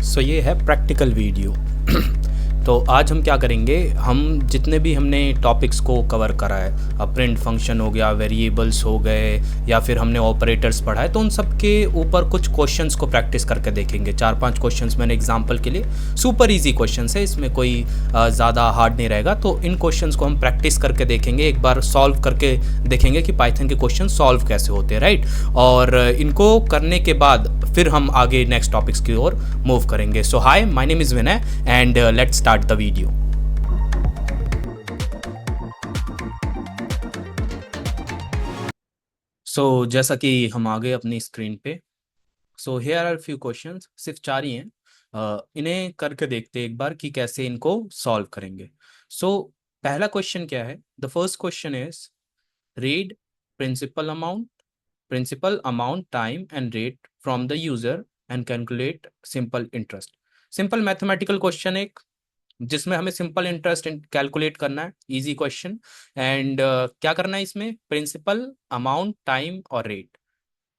सो ये है practical video. तो आज हम क्या करेंगे, हम जितने भी हमने टॉपिक्स को कवर करा है, प्रिंट फंक्शन हो गया, वेरिएबल्स हो गए, या फिर हमने ऑपरेटर्स पढ़ा है, तो उन सब के ऊपर कुछ क्वेश्चंस को प्रैक्टिस करके देखेंगे। 4-5 क्वेश्चंस मैंने एग्जांपल के लिए, सुपर इजी क्वेश्चंस है, इसमें कोई ज़्यादा हार्ड नहीं रहेगा। तो इन क्वेश्चंस को हम प्रैक्टिस करके देखेंगे, एक बार सॉल्व करके देखेंगे कि पाइथन के क्वेश्चन सॉल्व कैसे होते हैं, राइट। और इनको करने के बाद फिर हम आगे नेक्स्ट टॉपिक्स की ओर मूव करेंगे। So hi, my name is Vinay and let's start the video. So जैसा कि हम आ गए अपनी स्क्रीन पे, so here are few questions, सिर्फ 4 ही हैं। इन्हें करके देखते हैं एक बार कि कैसे इनको सॉल्व करेंगे। सो पहला क्वेश्चन क्या है? The first question is read principal amount time and rate from the user and calculate simple interest. Simple mathematical question, एक जिसमें हमें सिंपल इंटरेस्ट कैलकुलेट करना है, इजी क्वेश्चन। एंड क्या करना है इसमें? प्रिंसिपल अमाउंट टाइम और रेट,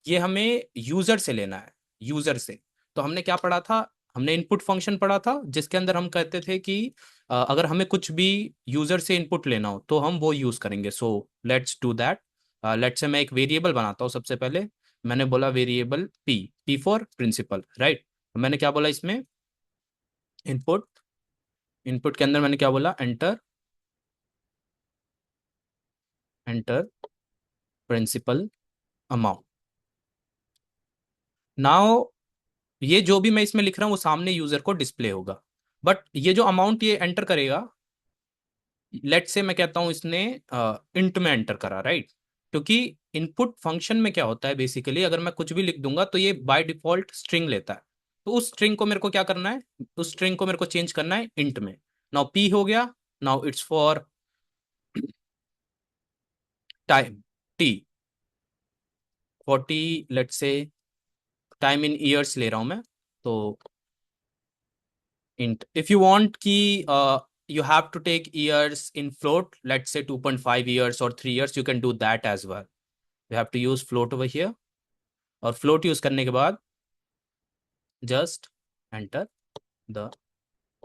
ये हमें यूजर से लेना है, यूजर से। तो हमने क्या पढ़ा था? हमने इनपुट फंक्शन पढ़ा था, जिसके अंदर हम कहते थे कि अगर हमें कुछ भी यूजर से इनपुट लेना हो तो हम वो यूज करेंगे। So let's do that. Let's say मैं एक वेरिएबल बनाता हूँ। सबसे पहले मैंने बोला variable P for principal, right. मैंने क्या बोला इसमें? इनपुट, इनपुट के अंदर मैंने क्या बोला? Enter principal amount. नाउ ये जो भी मैं इसमें लिख रहा हूँ वो सामने यूजर को डिस्प्ले होगा, बट ये जो अमाउंट ये एंटर करेगा, लेट से मैं कहता हूँ इसने इंट में एंटर करा, राइट। क्योंकि इनपुट फंक्शन में क्या होता है बेसिकली, अगर मैं कुछ भी लिख दूंगा तो ये बाय डिफॉल्ट स्ट्रिंग लेता है। तो उस स्ट्रिंग को मेरे को क्या करना है? उस स्ट्रिंग को मेरे को चेंज करना है इंट में। नाउ पी हो गया, now it's for time, T 40, let's say time in years ले रहा हूं मैं। तो int if you want ki you have to take years in float, let's say 2.5 years or 3 years, you can do that as well. You have to use float over here, और float use करने के बाद just enter the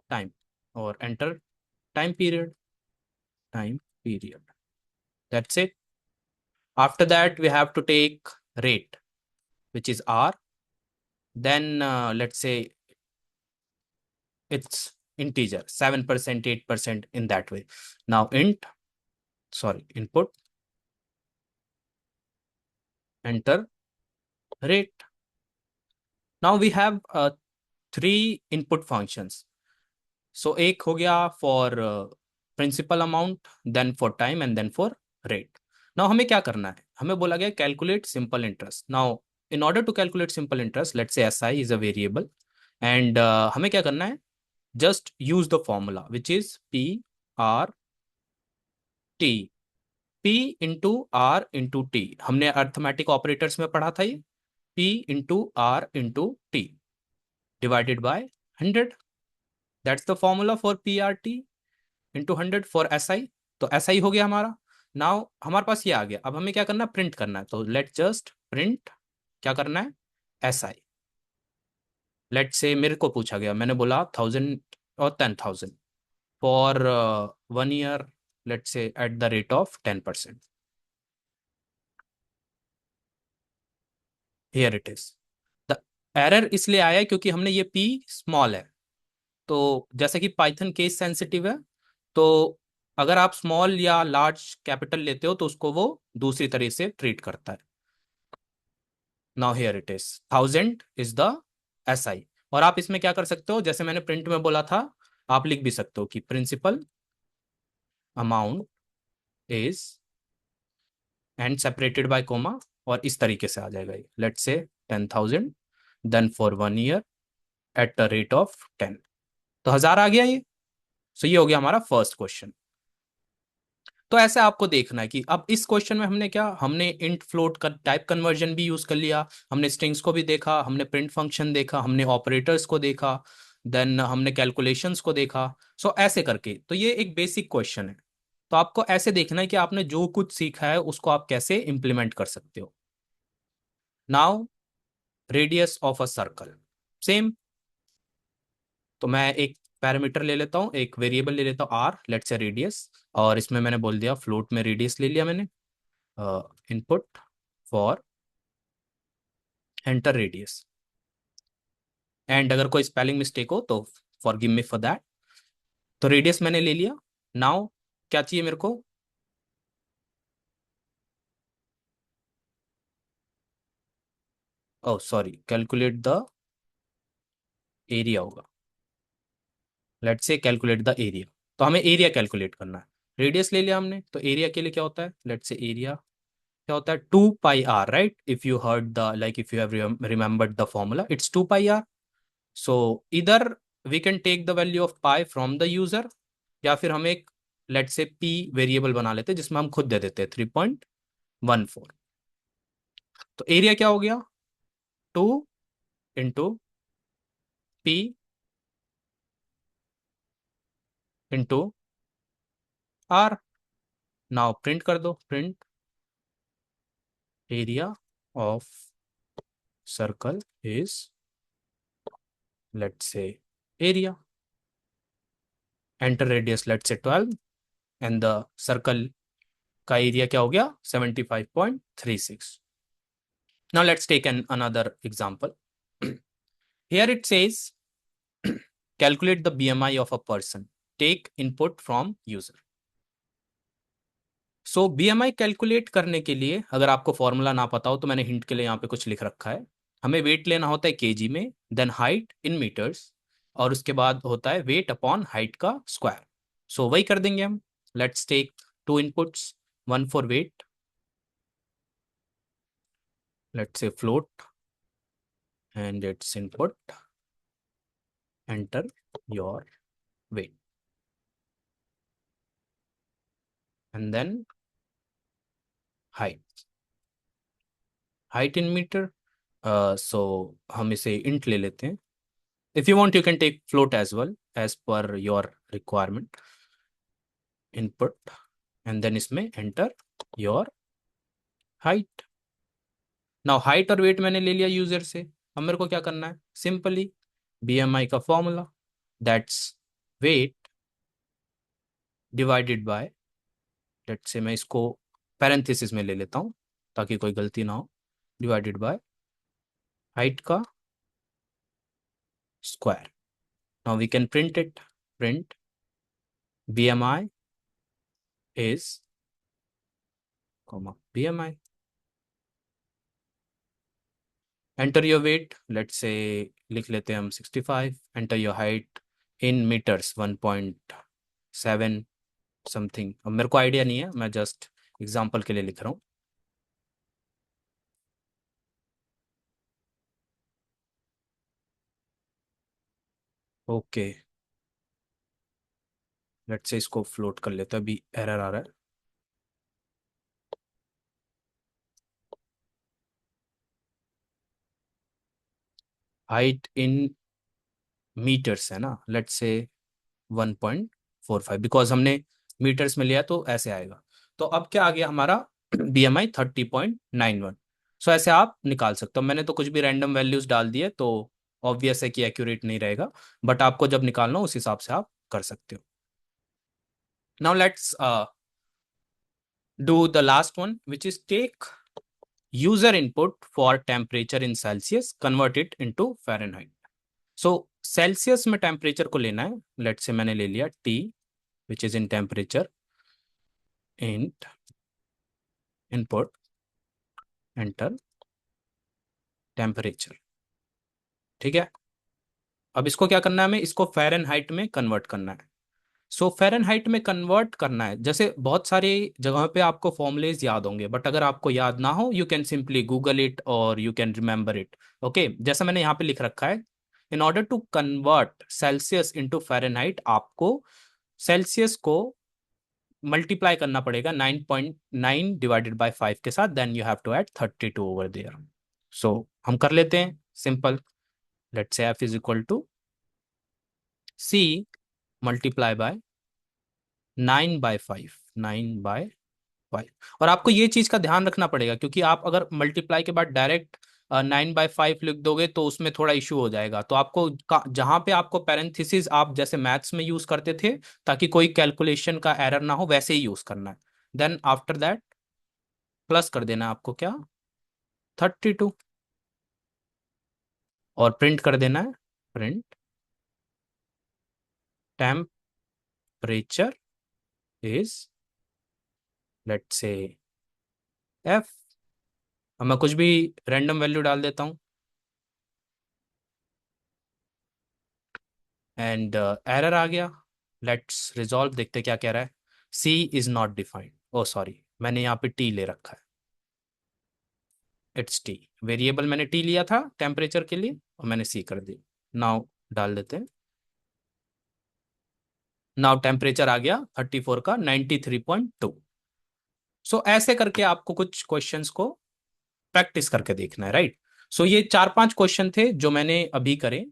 time or enter time period, time period, that's it. After that we have to take rate, which is r. Then let's say it's integer 7%, 8%, in that way. Now input, enter rate. Now we have 3 input functions. So एक हो गया for principal amount, then for time and then for rate. Now हमें क्या करना है? हमें बोला गया calculate simple interest. Now in order to calculate simple interest, let's say SI is a variable, and हमें क्या करना है? Just use the formula which is P R T, P into R into T। हमने arithmetic operators में पढ़ा था ये, P into R into T divided by 100। That's the formula for P R T into 100 for S I. तो S I हो गया हमारा। Now हमारे पास ये आ गया, अब हमें क्या करना है? प्रिंट करना है। तो लेट जस्ट प्रिंट, क्या करना है? S I. लेट से मेरे को पूछा गया, मैंने बोला 1000 और 10,000 फॉर 1 ईयर, लेट से eight the rate of 10%। Here it is. The error इसलिए आया है क्योंकि हमने ये पी स्मॉल है। तो जैसे कि पाइथन केस सेंसिटिव है, तो अगर आप स्मॉल या लार्ज कैपिटल लेते हो तो उसको वो दूसरी तरह से ट्रीट करता है। Now here it is, 1000 is the S I. और आप इसमें क्या कर सकते हो, जैसे मैंने प्रिंट में बोला था, आप लिख भी सकते हो कि principal amount is and separated by comma, और इस तरीके से आ जाएगा ये। Let's say 10,000 then for 1 year at the rate of 10। तो 1000 आ गया ये। सो ये हो गया हमारा फर्स्ट क्वेश्चन। तो ऐसे आपको देखना है कि अब इस क्वेश्चन में हमने क्या, हमने इंट फ्लोट का टाइप कन्वर्जन भी यूज कर लिया, हमने स्ट्रिंग्स को भी देखा, हमने प्रिंट फंक्शन देखा, हमने ऑपरेटर्स को देखा, देन हमने कैलकुलेशंस को देखा। सो ऐसे करके, तो ये एक बेसिक क्वेश्चन है। तो आपको ऐसे देखना है कि आपने जो कुछ सीखा है उसको आप कैसे इंप्लीमेंट कर सकते हो। Now radius of a circle, same तो मैं एक पैरामीटर ले लेता हूँ, एक वेरिएबल ले लेता हूँ आर, लेट्स से रेडियस, और इसमें मैंने बोल दिया फ्लोट में रेडियस ले लिया मैंने, input for enter radius, and अगर कोई स्पेलिंग मिस्टेक हो तो फॉरगिव मी फॉर दैट। तो रेडियस मैंने ले लिया। नाउ क्या चाहिए मेरे को, oh sorry, calculate the area होगा, let's say calculate the area. तो हमें एरिया कैलकुलेट करना है। रेडियस ले लिया हमने, तो एरिया के लिए क्या होता है, लेट्स से एरिया क्या होता है, 2 pi R, right? If you heard the, like if you have remembered the formula, it's 2 pi R. So इधर we can take the value of pi from the user, या फिर हम एक let's say P variable बना लेते हैं जिसमें हम खुद दे देते हैं 3.14। तो एरिया क्या हो गया, 2 into P into R. Now print कर दो, print area of circle is let's say area, enter radius let's say 12, and the circle का एरिया क्या हो गया, 75.36। Now let's take an another example. Here it says calculate the BMI of a person, take input from user। So BMI calculate करने के लिए अगर आपको formula ना पता हो तो मैंने हिंट के लिए यहाँ पे कुछ लिख रखा है। हमें वेट लेना होता है केजी में, देन हाइट इन मीटर्स, और उसके बाद होता है वेट अपॉन हाइट का स्क्वायर। सो वही कर देंगे हम। Let's take 2 inputs, one for weight, let's say float and its input, enter your weight, and then height in meter। So हम इसे int ले लेते हैं। If you want you can take float as well as per your requirement, input, and then इसमें enter your height। now height और weight मैंने ले लिया यूजर से। अब मेरे को क्या करना है, सिंपली BMI का formula, that's weight divided by, let's say मैं इसको पैरेंथेसिस में ले लेता हूँ ताकि कोई गलती ना हो, डिवाइडेड बाय हाइट का square. Now we can print it, print BMI is BMI, enter your weight, let's say लिख लेते हैं हम 65, enter your height in metres 1.7 something. अब मेरे को आइडिया नहीं है, मैं जस्ट एग्जांपल के लिए लिख रहा हूँ। ओके, लेट्स से इसको फ्लोट कर लेते हैं, अभी एरर आ रहा है। हाइट इन मीटर्स है ना, लेट्स से 1.45, बिकॉज हमने मीटर्स में लिया तो ऐसे आएगा। तो अब क्या आ गया हमारा, BMI 30.91। सो ऐसे आप निकाल सकते हो। मैंने तो कुछ भी रैंडम वैल्यूज डाल दिए तो ऑब्वियस है कि एक्यूरेट नहीं रहेगा, बट आपको जब निकालना हो उस हिसाब से आप कर सकते हो। Now let's do the last one, which is take user input for temperature in Celsius, convert it into Fahrenheit। so Celsius में टेम्परेचर को लेना है, लेट्स से मैंने ले लिया T which is in temperature, int input, enter temperature. ठीक है, अब इसको क्या करना है, हमें इसको फ़ारेनहाइट में कन्वर्ट करना है। सो फ़ारेनहाइट में कन्वर्ट करना है, जैसे बहुत सारी जगहों पे आपको फॉर्मूलेज याद होंगे, बट अगर आपको याद ना हो you can simply Google it और you can remember it. Okay, जैसा मैंने यहाँ पे लिख रखा है, in order to convert Celsius into Fahrenheit, आपको सेल्सियस को मल्टीप्लाई करना पड़ेगा 9.9 डिवाइडेड बाय 5 के साथ, then you have to add 32 over there. सो हम कर लेते हैं simple, let's say F is equal to C multiply by 9/5, 9/5। और आपको ये चीज का ध्यान रखना पड़ेगा, क्योंकि आप अगर मल्टीप्लाई के बाद डायरेक्ट 9/5 लिख दोगे तो उसमें थोड़ा इशू हो जाएगा। तो आपको जहां पे आपको पैरेंथेसिस आप जैसे मैथ्स में यूज करते थे ताकि कोई कैलकुलेशन का एरर ना हो, वैसे ही यूज करना है। देन आफ्टर दैट प्लस कर देना है आपको क्या, 32, और प्रिंट कर देना है, प्रिंट टेम्परेचर इज, लेट्स से एफ। अब मैं कुछ भी रैंडम वैल्यू डाल देता हूँ, एंड एरर आ गया। लेट्स रिजॉल्व, देखते क्या कह रहा है। C is not defined, oh sorry, मैंने यहाँ पे टी ले रखा है, इट्स टी। वेरिएबल मैंने टी लिया था टेम्परेचर के लिए और मैंने सी कर दी। नाउ डाल देते हैं, नाउ टेम्परेचर आ गया 34 का 93.2। सो ऐसे करके आपको कुछ क्वेश्चंस को प्रैक्टिस करके देखना है, राइट। सो ये 4-5 क्वेश्चन थे जो मैंने अभी करे,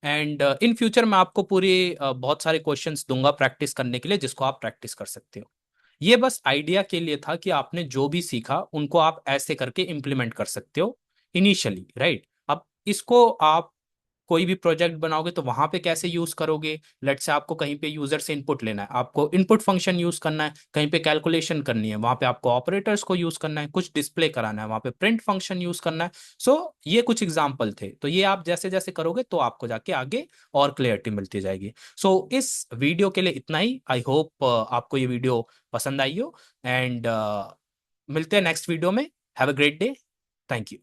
एंड इन फ्यूचर मैं आपको पूरे बहुत सारे क्वेश्चंस दूंगा प्रैक्टिस करने के लिए, जिसको आप प्रैक्टिस कर सकते हो। ये बस आइडिया के लिए था कि आपने जो भी सीखा उनको आप ऐसे करके इम्प्लीमेंट कर सकते हो इनिशियली, राइट। अब इसको आप कोई भी प्रोजेक्ट बनाओगे तो वहां पे कैसे यूज करोगे। लेट से आपको कहीं पे यूजर से इनपुट लेना है, आपको इनपुट फंक्शन यूज करना है, कहीं पे कैलकुलेशन करनी है वहां पे आपको ऑपरेटर्स को यूज करना है, कुछ डिस्प्ले कराना है वहां पे प्रिंट फंक्शन यूज करना है। सो ये कुछ एग्जाम्पल थे, तो ये आप जैसे जैसे करोगे तो आपको जाके आगे और क्लियरिटी मिलती जाएगी। सो इस वीडियो के लिए इतना ही। आई होप आपको ये वीडियो पसंद आई हो, एंड मिलते हैं नेक्स्ट वीडियो में। Have a great day. Thank you.